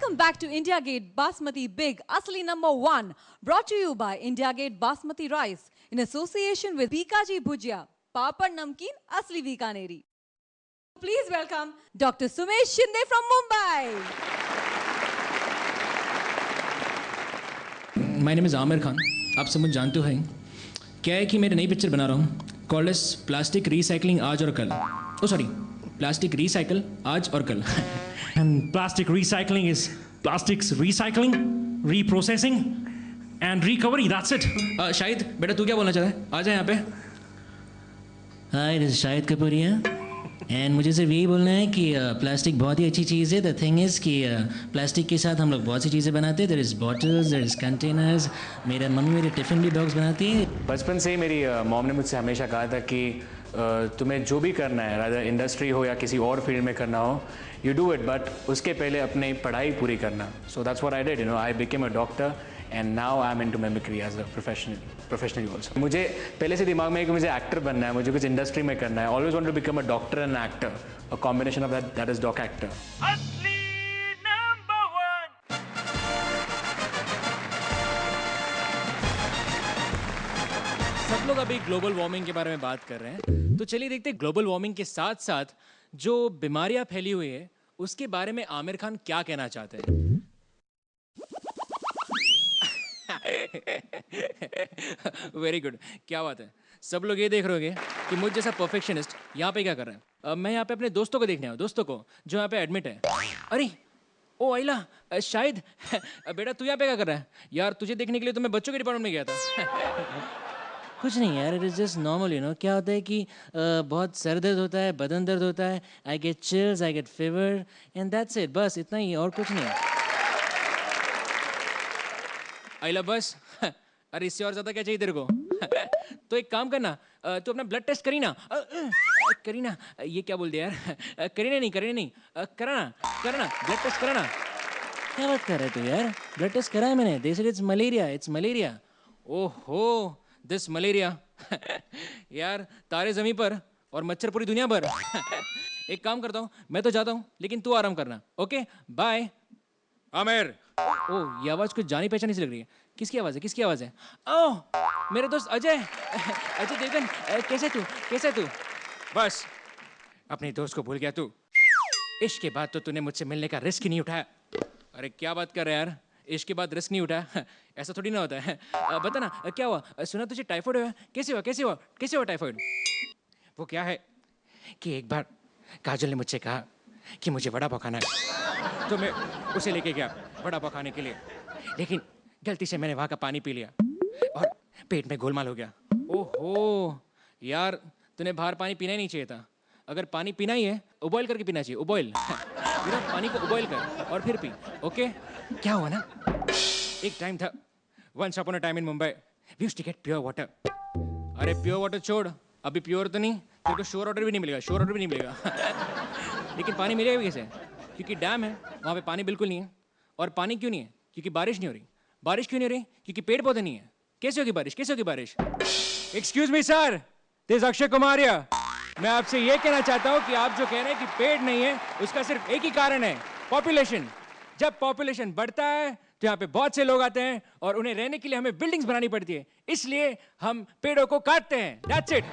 Welcome back to India Gate Basmati Big Asli #1, brought to you by India Gate Basmati Rice in association with Bikaji Bhujia, Papad Namkeen Asli Bikaneri. Please welcome Dr. Sumesh Shinde from Mumbai. My name is Aamir Khan. आप सब मुझे जानते हैं. क्या है कि मैं नई पिक्चर बना रहा हूँ कॉल्ड एज प्लास्टिक रीसाइकलिंग आज और कल. ओ सॉरी, प्लास्टिक रिसाइकल आज और कल. And plastic recycling is plastics recycling, reprocessing and recovery. That's it. Shahid बेटा तू क्या बोलना चाहता है? आ जा यहाँ पे. Hi, this is Shahid Kapuria and मुझे सिर्फ यही बोलना है कि प्लास्टिक बहुत ही अच्छी चीज़ है. द थिंग इज़ कि प्लास्टिक के साथ हम लोग बहुत सी चीज़ें बनाते हैं. There is bottles, there is containers. मेरा मम्मी मेरे टिफ़िन भी बॉक्स बनाती है. बचपन से ही मेरी मॉम ने मुझसे हमेशा कहा था कि तुम्हें जो भी करना है, रादर इंडस्ट्री हो या किसी और फील्ड में करना हो, यू डू इट, बट उसके पहले अपनी पढ़ाई पूरी करना. So that's what I did. You know, I became a doctor and now I am into mimicry as a professionally also. मुझे पहले से दिमाग में है कि मुझे एक्टर बनना है, मुझे कुछ इंडस्ट्री में करना है. Always wanted to become a doctor and actor. A combination of that is doc actor. सब लोग अभी ग्लोबल वार्मिंग के बारे में बात कर रहे हैं, तो चलिए देखते हैं ग्लोबल वार्मिंग के साथ साथ जो बीमारियां फैली हुई है उसके बारे में आमिर खान क्या कहना चाहते हैं. वेरी गुड, क्या बात है. सब लोग ये देख रहे होंगे कि मुझ जैसा परफेक्शनिस्ट यहाँ पे क्या कर रहा है. मैं यहाँ पे अपने दोस्तों को देखने आया हूँ, दोस्तों को जो यहाँ पे एडमिट है. अरे ओ आइला, शायद बेटा तू यहाँ पे क्या कर रहा है? यार तुझे देखने के लिए तो मैं बच्चों के डिपार्टमेंट में गया था. कुछ नहीं यार, it is just normal. You know क्या होता है कि बहुत सर दर्द होता है, बदन दर्द होता है. I get chills, I get fever and that's it. बस इतना ही, और कुछ नहीं. आइला बस. अरे इससे और ज़्यादा क्या चाहिए तेरे को? तो एक काम करना, तू अपना ब्लड टेस्ट करी ना. करी ना, ये क्या बोल दिया यार? करीना नहीं, कराना ब्लड टेस्ट कराना. क्या बात कर रहे तू यार? ब्लड टेस्ट करा है मैंने. They said it's malaria, it's malaria. ओहो, दिस मलेरिया. यार तारे ज़मीन पर और मच्छर पूरी दुनिया पर. एक काम करता हूँ, मैं तो जाता हूँ लेकिन तू आराम करना. Okay bye. आमिर. ओह, ये आवाज़ कुछ जानी पहचानी सी लग रही है. किसकी आवाज़ है? किसकी आवाज़ है? ओह मेरे दोस्त अजय. अजय देवगन. कैसे तू? बस अपने दोस्त को भूल गया तू. इश्क के बाद तो तूने मुझसे मिलने का रिस्क ही नहीं उठाया. अरे क्या बात कर रहा है यार? इश्क के बाद रिस्क नहीं उठाया? ऐसा थोड़ी ना होता है. बता ना क्या हुआ? सुना तुझे टाइफाइड हुआ? कैसे हुआ टाइफाइड? वो क्या है कि एक बार काजल ने मुझसे कहा कि मुझे वड़ा पाव खाना है, तो मैं उसे लेके गया वड़ा पाव खाने के लिए, लेकिन गलती से मैंने वहाँ का पानी पी लिया और पेट में गोलमाल हो गया. ओहो यार, तूने बाहर पानी पीना ही नहीं चाहिए था. अगर पानी पीना ही है उबॉयल करके पीना चाहिए. उबॉयल पानी को उबॉयल कर और फिर पी. ओके. क्या हुआ ना, एक टाइम था, once upon a time in Mumbai, we used to get pure water. अरे प्योर वाटर छोड़, अभी प्योर तो नहीं, तेरे को श्योर वाटर भी नहीं मिलेगा. लेकिन पानी मिलेगा भी कैसे? क्योंकि डैम है, वहाँ पे पानी बिल्कुल नहीं है. और पानी क्यों नहीं है? क्योंकि बारिश नहीं हो रही. बारिश क्यों नहीं हो रही? क्योंकि पेड़ पौधे नहीं है. कैसे होगी बारिश? Excuse me sir, this Akshay Kumar here. मैं आपसे ये कहना चाहता हूँ कि आप जो कह रहे हैं कि पेड़ नहीं है, उसका सिर्फ एक ही कारण है, पॉपुलेशन. जब पॉपुलेशन बढ़ता है तो यहाँ पे बहुत से लोग आते हैं और उन्हें रहने के लिए हमें बिल्डिंग्स बनानी पड़ती है, इसलिए हम पेड़ों को काटते हैं. That's it.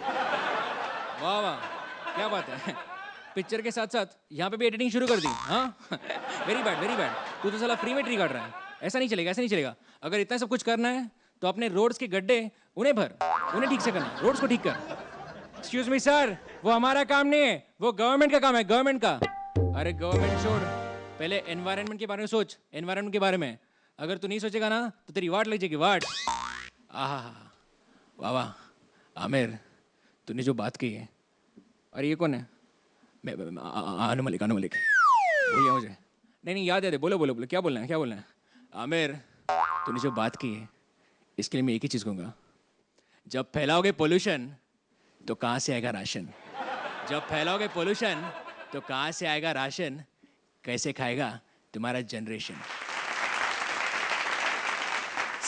वाह वाह, क्या बात है. पिक्चर के साथ साथ यहाँ पे भी एडिटिंग शुरू कर दी. हाँ, वेरी बैड. तू तो साला फ्री में ट्री काट रहा है. ऐसा नहीं चलेगा. अगर इतना सब कुछ करना है तो अपने रोड्स के गड्ढे उन्हें ठीक से करना. रोड्स को ठीक कर. एक्सक्यूज मी सर, वो हमारा काम नहीं है, वो गवर्नमेंट का काम है, गवर्नमेंट का. अरे गवर्नमेंट छोड़, पहले एनवायरनमेंट के बारे में सोच. एनवायरनमेंट के बारे में अगर तू नहीं सोचेगा ना तो तेरी वाट लग जाएगी, वाट. वाह आमिर, तूने जो बात की है. अरे ये कौन है? अनु मलिक. बोलिए मुझे. नहीं याद है, बोलो. क्या बोलना है? आमिर, तूने जो बात की है इसके लिए मैं एक ही चीज़ कहूँगा. जब फैलाओगे पोल्यूशन तो कहाँ से आएगा राशन? कैसे खाएगा तुम्हारा generation?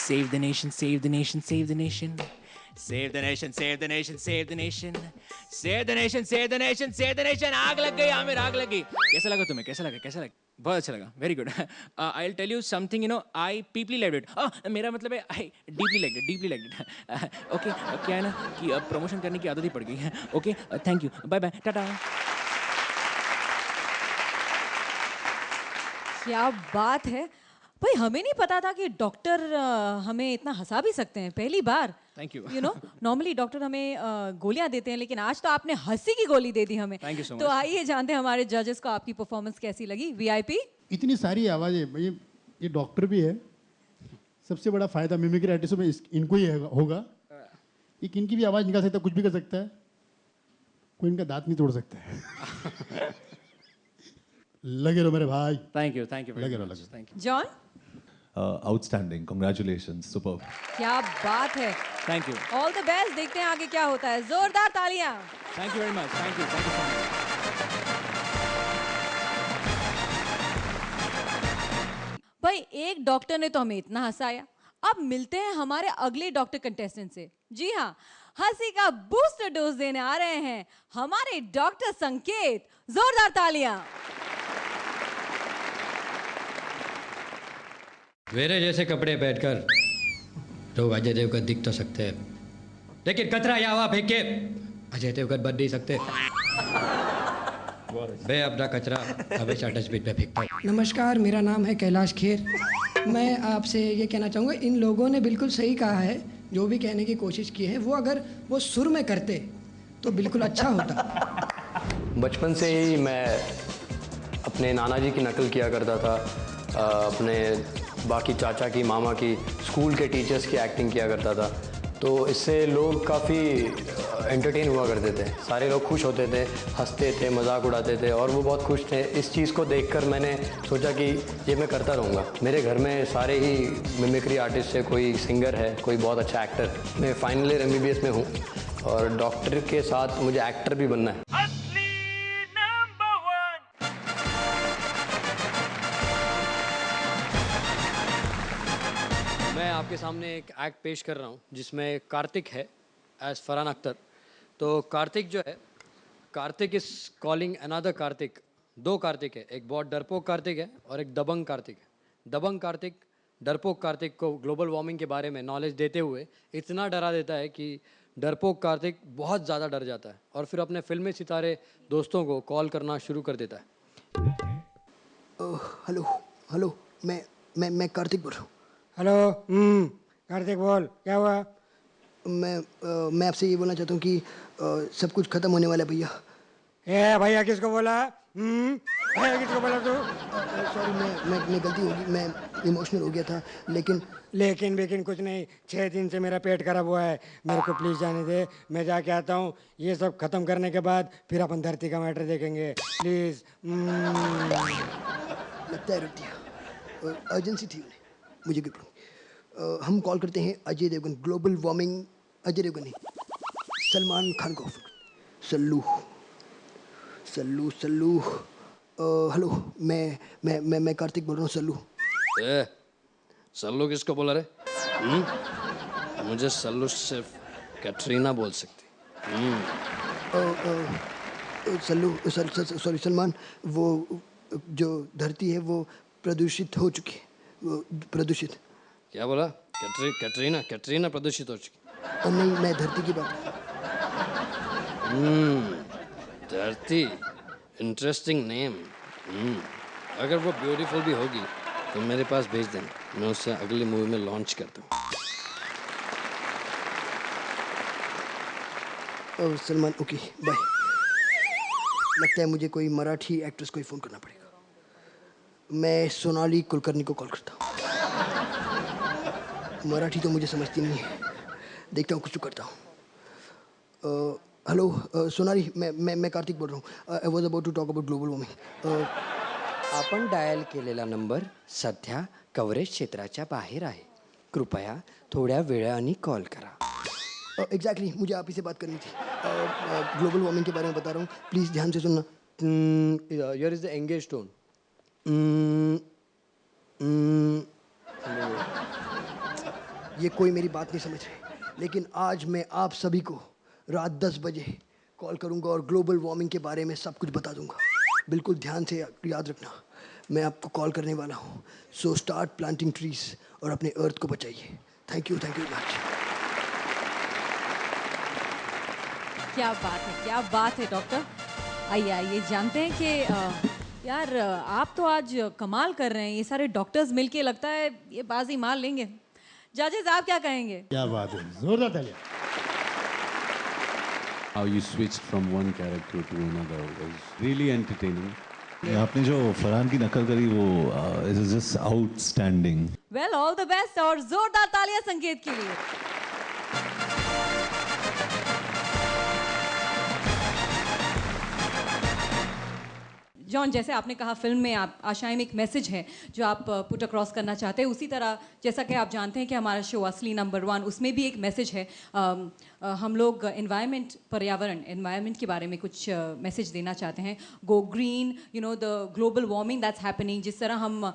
Save the nation. Save the nation. आग लग गई आमिर, आग लग गई. कैसा लगा तुम्हें? बहुत अच्छा लगा, very good. I will tell you something, you know, I deeply like it. मेरा मतलब है I deeply like it. Okay, क्या है ना कि अब प्रमोशन करने की आदत ही पड़ गई है. Okay, thank you, bye bye, tata. क्या बात है भाई, हमें नहीं पता था कि डॉक्टर हमें इतना हंसा भी सकते हैं, पहली बार. Thank you. You know, normally doctor हमें गोलियां देते हैं, लेकिन आज तो आपने हंसी की गोली दे दी हमें. Thank you so तो much. आइए जानते हैं हमारे जजेस को आपकी परफॉर्मेंस कैसी लगी. वीआईपी. इतनी सारी आवाज़ें, ये डॉक्टर भी है. सबसे बड़ा फायदा मिमिक्री आर्टिस्टों में इनको ही होगा. एक इनकी भी आवाज़ निकाल सकता है, कुछ भी कर सकता है. कोई इनका दांत नहीं तोड़ सकता है. लगे रहो मेरे भाई. थैंक यू very लगे रहो, much. लगे. Thank you. John. Outstanding. Congratulations. Superb. क्या बात है. Thank you. All the best. देखते हैं आगे क्या होता है. जोरदार तालियां. Thank you very much. Thank you so much. भाई एक डॉक्टर ने तो हमें इतना हंसाया. अब मिलते हैं हमारे अगले डॉक्टर कंटेस्टेंट से. जी हाँ, हंसी का बूस्टर डोज देने आ रहे हैं हमारे डॉक्टर संकेत. जोरदार तालियां. मेरे जैसे कपड़े पहनकर तो अजय देवगन दिख तो सकते हैं, लेकिन कचरा या हवा फेंक के अजय देवगन बन नहीं सकते. मैं अपना कचरा हमेशा डस्टबिन में फेंकता हूँ. नमस्कार, मेरा नाम है कैलाश खेर. मैं आपसे ये कहना चाहूँगा, इन लोगों ने बिल्कुल सही कहा है. जो भी कहने की कोशिश की है, वो अगर वो सुर में करते तो बिल्कुल अच्छा होता. बचपन से ही मैं अपने नाना जी की नकल किया करता था, अपने बाकी चाचा की, मामा की, स्कूल के टीचर्स की एक्टिंग किया करता था. तो इससे लोग काफ़ी एंटरटेन हुआ करते थे. सारे लोग खुश होते थे, हंसते थे, मजाक उड़ाते थे और वो बहुत खुश थे. इस चीज़ को देखकर मैंने सोचा कि ये मैं करता रहूँगा. मेरे घर में सारे ही मिमिक्री आर्टिस्ट है. कोई सिंगर है, कोई बहुत अच्छा एक्टर. मैं फाइनल ईयर MBBS में हूँ और डॉक्टर के साथ मुझे एक्टर भी बनना है. मैं आपके सामने एक एक्ट पेश कर रहा हूँ जिसमें कार्तिक है एज फरहान अख्तर. तो कार्तिक जो है, Kartik is calling another Kartik. दो कार्तिक है, एक बहुत डरपोक कार्तिक है और एक दबंग कार्तिक है. दबंग कार्तिक डरपोक कार्तिक को ग्लोबल वार्मिंग के बारे में नॉलेज देते हुए इतना डरा देता है कि डरपोक कार्तिक बहुत ज़्यादा डर जाता है और फिर अपने फिल्मी सितारे दोस्तों को कॉल करना शुरू कर देता है. हेलो हेलो, मैं कार्तिक बोल रहा हूँ. हेलो. कार्तिक बोल, क्या हुआ? मैं आपसे ये बोलना चाहता हूँ कि सब कुछ खत्म होने वाला है भैया. ए भैया किसको बोला? भैया किसको बोला तू? सॉरी, मैं गलती होगी, मैं इमोशनल हो गया था. लेकिन कुछ नहीं. 6 दिन से मेरा पेट खराब हुआ है. मेरे को प्लीज जाने दे, मैं जाके आता हूँ. ये सब खत्म करने के बाद फिर अपन धरती का मैटर देखेंगे, प्लीज. लगता है रख दिया. अर्जेंसी थी उन्हें, मुझे क्यों पढ़ूँ. हम कॉल करते हैं अजय देवगन. Global warming. अजय देवगन नहीं, सलमान खान को. सल्लू सल्लू सल्लू. हेलो, मैं कार्तिक बोल रहा हूँ. सल्लू. सल्लू किसको बोला रे? मुझे सल्लू सिर्फ कैटरीना बोल सकती. सल्लू सॉरी सलमान, वो जो धरती है वो प्रदूषित हो चुकी है. वो प्रदूषित. क्या बोला? कैटरीना प्रदूषित हो चुकी. और नहीं, मैं धरती की बात. धरती, इंटरेस्टिंग नेम. अगर वो ब्यूटीफुल भी होगी तो मेरे पास भेज देना, मैं उससे अगली मूवी में लॉन्च करता हूँ. Salman, okay bye. लगता है मुझे कोई मराठी एक्ट्रेस को ही फ़ोन करना पड़ेगा. मैं सोनाली कुलकर्णी को कॉल करता हूँ. मराठी तो मुझे समझती नहीं है. देखता हूँ, कुछ करता हूँ. हेलो सोनाली, मैं कार्तिक बोल रहा हूँ. I was about to talk about global warming. आपण डायल केलेला नंबर सध्या कव्हरेज क्षेत्राच्या बाहेर आहे. कृपया थोड्या वेळाने कॉल करा. एग्जैक्टली, मुझे आप ही से बात करनी थी. ग्लोबल वार्मिंग के बारे में बता रहा हूँ, प्लीज़ ध्यान से सुनना. Here is the engage tone. ये कोई मेरी बात नहीं समझ रहे, लेकिन आज मैं आप सभी को रात 10 बजे कॉल करूंगा और ग्लोबल वार्मिंग के बारे में सब कुछ बता दूंगा. बिल्कुल ध्यान से याद रखना. मैं आपको कॉल करने वाला हूँ. सो स्टार्ट प्लांटिंग ट्रीज और अपने अर्थ को बचाइए. Thank you much. क्या बात है डॉक्टर. आइए आइए, जानते हैं कि यार आप तो आज कमाल कर रहे हैं. ये सारे डॉक्टर्स मिलके लगता है ये बाजी मार लेंगे. जजेस आप क्या कहेंगे? क्या बात है, जोरदार तालियां. How you switched from one character to another was really entertaining. आपने जो फरहान की नकल करी वो it is just outstanding. Well, all the best और जोरदार तालियां संकेत के लिए. जॉन, जैसे आपने कहा फिल्म में आप आशाएं में एक मैसेज है जो आप पुट अक्रॉस करना चाहते हैं, उसी तरह जैसा कि आप जानते हैं कि हमारा शो असली नंबर 1 उसमें भी एक मैसेज है. हम लोग एनवायरनमेंट के बारे में कुछ मैसेज देना चाहते हैं. Go green, you know the global warming that's happening, जिस तरह हम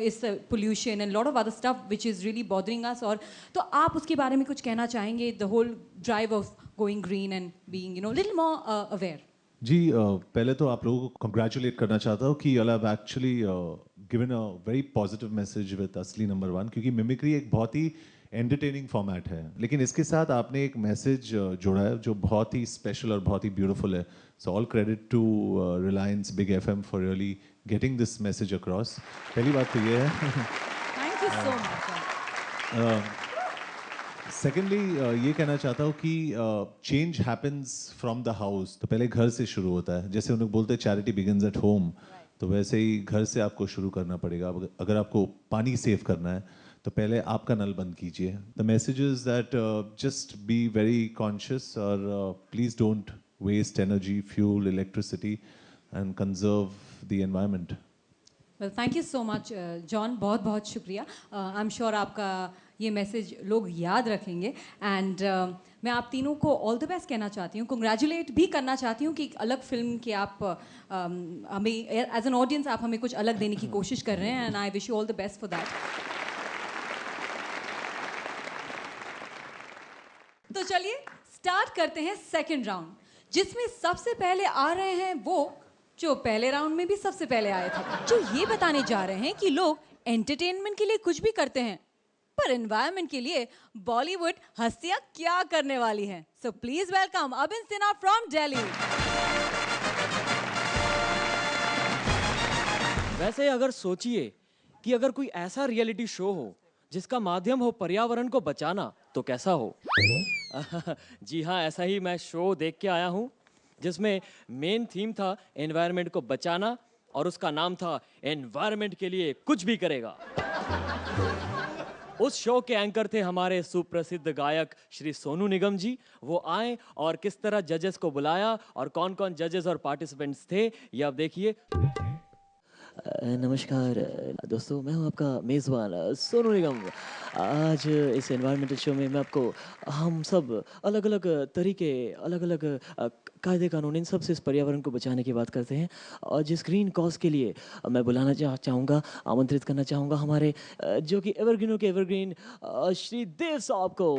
इस pollution and lot of other stuff which is really bothering us. और तो आप उसके बारे में कुछ कहना चाहेंगे, the whole drive of going green and being little more aware. जी पहले तो आप लोगों को कंग्रेचुलेट करना चाहता हूँ कि you have actually given a very positive message with असली नंबर 1, क्योंकि मिमिक्री एक बहुत ही एंटरटेनिंग फॉर्मेट है, लेकिन इसके साथ आपने एक मैसेज जोड़ा है जो बहुत ही स्पेशल और बहुत ही ब्यूटीफुल है. So all credit to Reliance big FM for really getting this message across. पहली बात तो ये है. Thank you so much. Secondly ये कहना चाहता हूँ कि change happens from the house. तो पहले घर से शुरू होता है. जैसे उन लोग बोलते हैं चैरिटी बिगिंस एट होम, तो वैसे ही घर से आपको शुरू करना पड़ेगा. अगर आपको पानी सेव करना है तो पहले आपका नल बंद कीजिए. The message is that just be very conscious और please don't waste energy, fuel, electricity and conserve the environment. Well, thank you so much John, बहुत बहुत शुक्रिया. आई एम श्योर आपका ये मैसेज लोग याद रखेंगे. एंड मैं आप तीनों को ऑल द बेस्ट कहना चाहती हूँ, कंग्रेचुलेट भी करना चाहती हूँ कि एक अलग फिल्म के आप हमें एज एन ऑडियंस आप हमें कुछ अलग देने की कोशिश कर रहे हैं. And I wish you all the best for that. तो चलिए स्टार्ट करते हैं सेकेंड राउंड, जिसमें सबसे पहले आ रहे हैं वो जो पहले राउंड में भी सबसे पहले आए थे, जो ये बताने जा रहे हैं कि लोग एंटरटेनमेंट के लिए कुछ भी करते हैं, पर एनवायरनमेंट के लिए बॉलीवुड हस्तियां क्या करने वाली हैं. So please welcome अबिन Sinha from Delhi. वैसे अगर सोचिए कि अगर कोई ऐसा रियलिटी शो हो जिसका माध्यम हो पर्यावरण को बचाना, तो कैसा हो. जी हाँ, ऐसा ही मैं शो देख के आया हूँ जिसमें मेन थीम था एनवायरनमेंट को बचाना और उसका नाम था एनवायरनमेंट के लिए कुछ भी करेगा. उस शो के एंकर थे हमारे सुप्रसिद्ध गायक श्री सोनू निगम जी. वो आए और किस तरह जजेस को बुलाया और कौन कौन जजेस और पार्टिसिपेंट्स थे ये आप देखिए. नमस्कार दोस्तों, मैं हूं आपका मेज़बान सोनू निगम. आज इस एनवायरमेंटल शो में मैं आपको हम सब अलग अलग तरीके, अलग अलग कायदे कानून, इन सब से इस पर्यावरण को बचाने की बात करते हैं. और जिस ग्रीन कॉज के लिए मैं बुलाना चाहूँगा, आमंत्रित करना चाहूँगा हमारे जो कि एवरग्रीनों के एवरग्रीन श्री देव साहब को.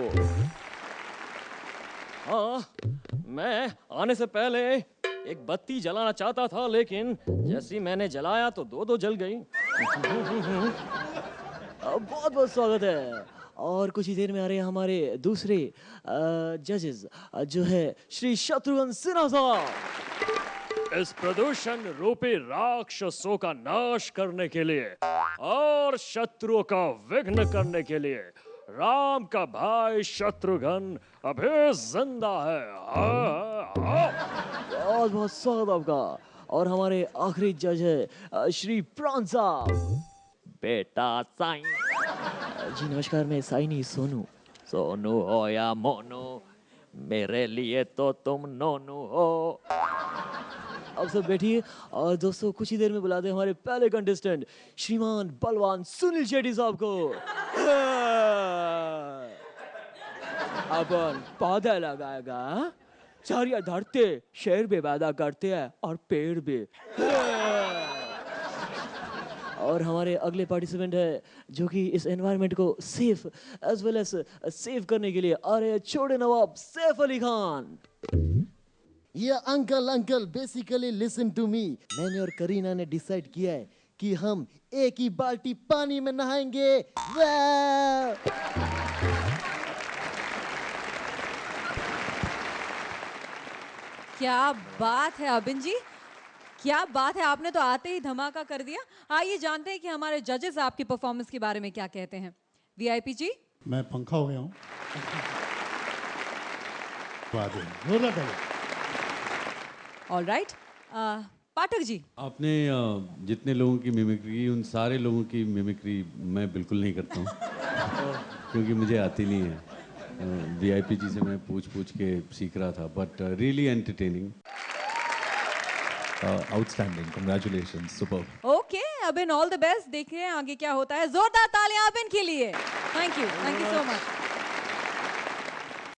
हाँ, मैं आने से पहले एक बत्ती जलाना चाहता था, लेकिन जैसी मैंने जलाया तो दो जल गई. बहुत बहुत स्वागत है. और कुछ ही देर में आ रहे हैं हमारे दूसरे जजेस जो है श्री शत्रुघ्न सिन्हा साहब. इस प्रदूषण रूपी राक्षसों का नाश करने के लिए और शत्रुओं का विघ्न करने के लिए राम का भाई शत्रुघ्न अभी जिंदा है. बहुत बहुत स्वागत आपका. और हमारे आखिरी जज है श्री प्राण साहब. बेटा साईं. जी नमस्कार, मैं साई नहीं सोनू. सोनू हो या मोनू, मेरे लिए तो तुम नोनू हो. अब सब बैठिए और दोस्तों कुछ ही देर में बुलाते हैं हमारे पहले कंटेस्टेंट श्रीमान बलवान सुनील शेट्टी साहब को. अपन पौधा लगाएगा, चारिया धरते, शेर भी पैदा करते हैं और पेड़ भी. और हमारे अगले पार्टिसिपेंट है जो कि इस एनवायरनमेंट को safe as well as save करने के लिए आ रहे हैं छोटे नवाब सैफ अली खान. ये uncle basically listen to me. मैंने और करीना ने डिसाइड किया है कि हम एक ही बाल्टी पानी में नहाएंगे। वाह! क्या बात है अबिन जी, क्या बात है, आपने तो आते ही धमाका कर दिया। आइए जानते हैं कि हमारे जजेस आपकी परफॉर्मेंस के बारे में क्या कहते हैं। वीआईपी जी। मैं पंखा हो गया हूँ। बात है, जोरदार ताली। All right, Pathak ji. आपने जितने लोगों की मिमिक्री की, उन सारे लोगों की मिमिक्री मैं बिल्कुल नहीं करता हूँ क्योंकि मुझे आती नहीं है। वीआईपी जी से मैं पूछ के सीख रहा था, but really entertaining. Outstanding, congratulations, super. Okay अबिन, all the best. देखिए आगे क्या होता है। जोरदार तालियां अबिन के लिए। Thank you so much.